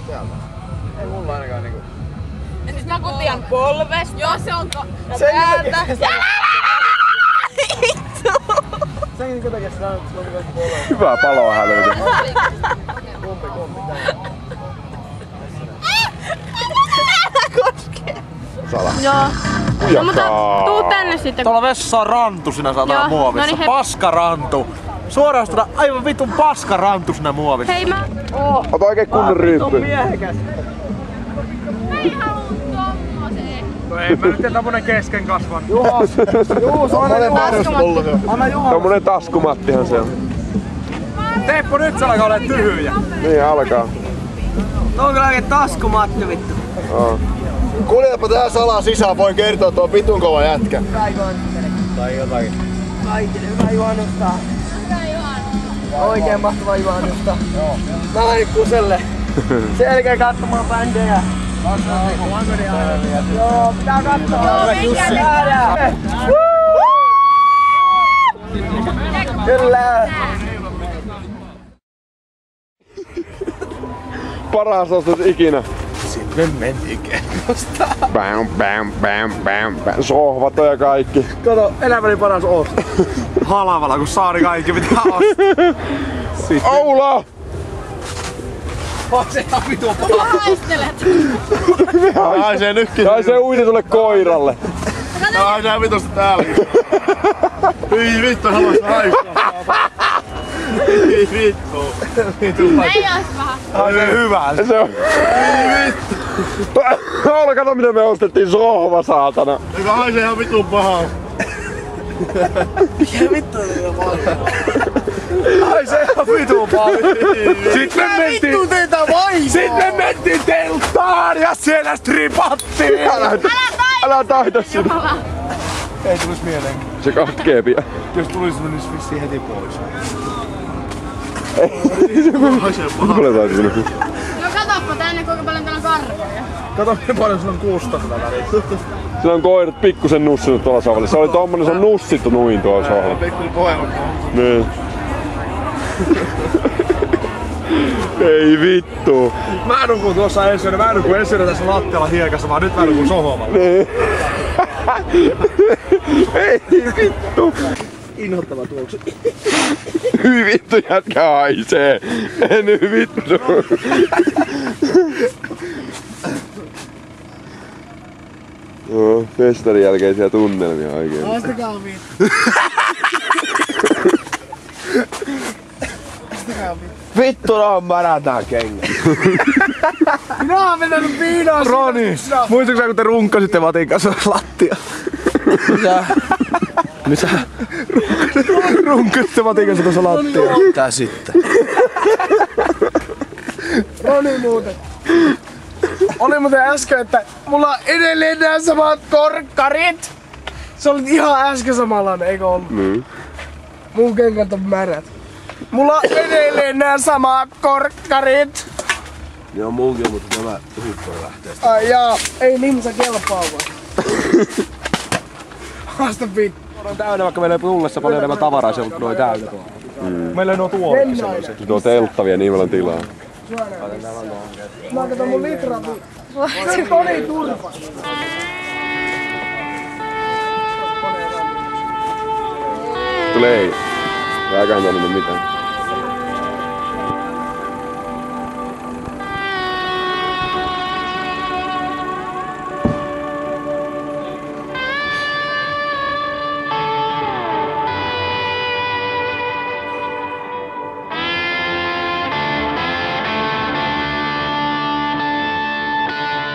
Täältä. Ei mulla ainakaan niinku... Ja sit mä kutian polvesta. Joo, se on täältä. Vittu! Senkin takia sitä on kaikki polvesta. Hyvää paloa hälytä. Kumpi, Älä koske! Sala. Joo. No, mutta tuu tänne sitten. Tuolla vessassa on rantu sinä saatana muovissa. No niin, paskarantu. Suorastaan aivan vitun paskarantu sinä muovissa. Hei mä... Ota oikein kunnon ryyppy. On miehekäs. Mä en halua tommoseen. No ei mä nyt tämmönen kesken kasvan. Juhos! Juhos! Tommonen taskumattihan se on. Teppo, nyt se alkaa olla tyhjä. Niin alkaa. Tuo on kyllä oikein taskumatti vittu. Kuljetapa tää salaa sisään, voin kertoa, että on vitun kova jätkä. Tai jotakin. Kaikille hyvää juhannusta. Hyvää juhannusta. Oikein mahtavaa juhannusta. Mä lähdin Kuselle selkeä katsomaan bändejä. Joo, pitää katsomaan. Kyllä. Paras ostos ikinä. Sinne mentiin kerrosta. Bam. Sohvat ja kaikki. Kato, elämäni paras ostos. Halavalla kun saari kaikki pitää ostaa. Aula! Se on vitun paha. Haistelet. Ai se nytkin. Tai se uiti tulle koiralle. Ai se vitosta täälläkin. Hyi vittu, haluais haistaa. Hyi vittu. Ei ois paha. Ai se hyvä. Se on... Oula, kato mitä me ostettiin sohva, saatana. Eikä haise ihan vitun pahaa. Mikä vittu on vielä paljon? Ai se ihan vitun paljon. Sitten me mentiin... Vittu teitä vaivaa! Sitten me mentiin telttaan ja siellä stripattiin! Älä taita sinua! Ei tulis mieleen. Se katkee pian. Jos tulis, menis vissiin heti pois. Kuule taisi sinua. No katoppa tänne kuinka paljon täällä on karvoja. Kato miten paljon sulla on kuusta tällä välissä. Sillä on koirat pikkusen nussinut tuolla sohvalle. Se oli tommonen, se on nussittu nuin tuolla sohvalla. Pikkuli pohjelma. Niin. Ei vittu. Mä nukun tuossa ensi yönä. Mä nukun ensi yönä tässä lattialla hiekassa, vaan nyt mä nukun sohvalla. Niin. Ei vittu. Inhottava tuoksu. Hyi vittu, jätkä haisee. En vittu. Joo, festarin jälkeisiä tunnelmia oikein. Haistakaa vittu. Vittu on marataan kengät. Minä oon vetänyt viinaa. Roni, muistatko kun te runkkasitte Vatin kanssa lattialla? Mitä? Runkasitte Vatin kanssa tuossa lattialla. Mitä sitten? Roni muuten. Oli muuten äsken, että mulla on edelleen nää samat korkkarit. Se oli ihan äsken samanlainen, eikö ollut? Mun kengät on märät. Mulla on edelleen nää samat korkkarit. Joo, munkin, mutta tämä hukko lähtee. Ai jaa, ei limsa kelpaa vaan. Haasta vittu. On täynnä, vaikka meillä ei tullessa paljon enemmän tavaraa, se on noin täynnä tuolla. Meillä ei nuo tuolikki sellaisia. Se tuo teltta vie niin paljon tilaa. Mä katson mun litraa. Se on toni turpa. Tulee ei. Väkään tänne mitään.